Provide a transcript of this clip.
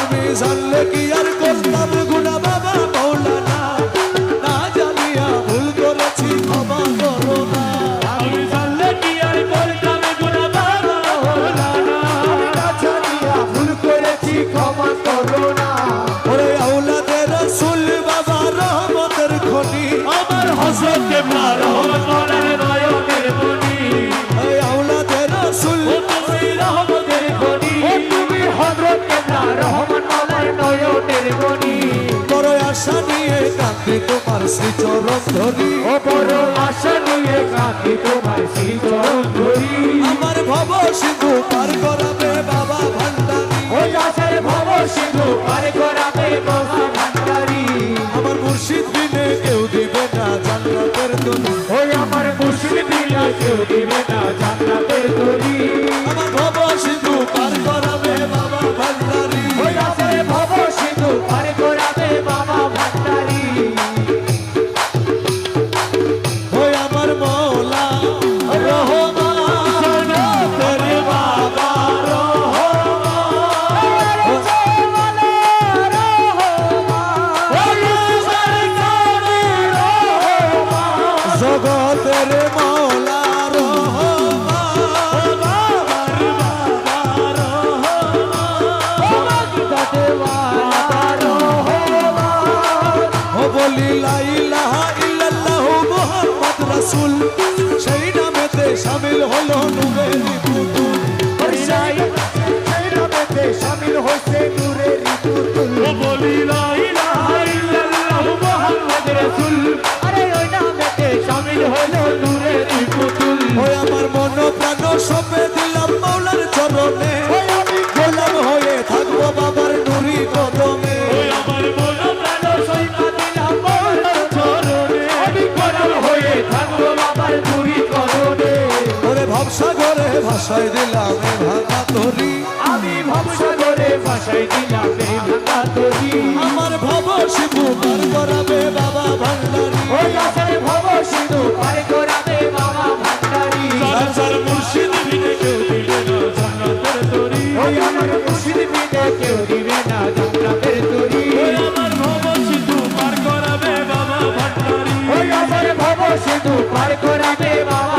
আমি জানলে কি আর করতাম গুনা বাবা মৌলানা, না জানিয়া ভুল করেছি ক্ষমা করো না। আমি জানলে কি আর করতাম গুনাহ বাবা মৌলানা, আমি না জানিয়া ভুল করেছি ক্ষমা করো না। ওরে আওলাদে রাসূল বাবা রহমতের খনি, আমার হযরত কেবলা রহমত মৌলানা নয়নের মনি, এই আওলাদে রাসূল তুমি রহমতের খনি, তুমি হযরত কেবলা রহমত মৌলানা নয়নের মনি। বড় আশা নিয়ে কাঁদি তোমার শ্রীচরণ ধরি, ও বড় আশা নিয়ে কাঁদি তোমার শ্রীচরণ ধরি। আমার ভব সিন্ধু পার করাবে বাবা ভান্ডারী, ওই আশার ভব সিন্ধু পার করাবে বাবা ভান্ডারী। আমার মুর্শিদ বিনে কেউ দিবে না জান্নাতের তরি, ওই আমার মুর্শিদ বিনা কেউ দিবে না জান্নাতের তরি। আমার ভব সিন্ধু পার করাবে বাবা ভান্ডারী, ওই আশার ভব সিন্ধু পার করাবে বাবা ভান্ডারী। ওই আমার মৌলা রহমান তোরে বাবা জগতের মৌলা রহমান, ও বলি লা ইলাহা ইল্লাল্লাহু মুহাম্মদ রাসূল, সেই নামেতে শামিল হলো নূরের পুতুল, শামিল হয়েছে নূরের পুতুল। ও বলি লা ইলাহা ইল্লাল্লাহ মুহাম্মদ রাসূল, আরে ওই নামেতে শামিল হলো নূরের পুতুল। ওই আমার মন প্রাণ সপে দিলাম মৌলার চরণে, গোলাম হয়ে থাকবো বাবার নুরি কদমে। ওই আমার মন প্রাণ সইপা দিলাম মৌলার চরণে, আমি গোলাম হয়ে থাকবো বাবার নূরি কদমে। ওরে ভবসাগরে ভাসায় দিলাম এ ভাঙা তরি, আমি ভবসাগরে ভাসাই দিলাম এই ভাঙা তরি। আমার ভব শিবু পার করাবে বাবা ভান্ডারী, ওই আশার ভব সিন্ধু পার করাবে বাবা ভান্ডারী। সার মুর্শিদ বিনে কেউ দিবে না জান্নাতের তরি, ওই আমার মুর্শিদ বিনে কেউ দিবে না জান্নাতের তরি। ওই আমার ভব শিবু পার করাবে বাবা ভান্ডারী, ওই আমার ভব সিন্ধু পার করাবে বাবা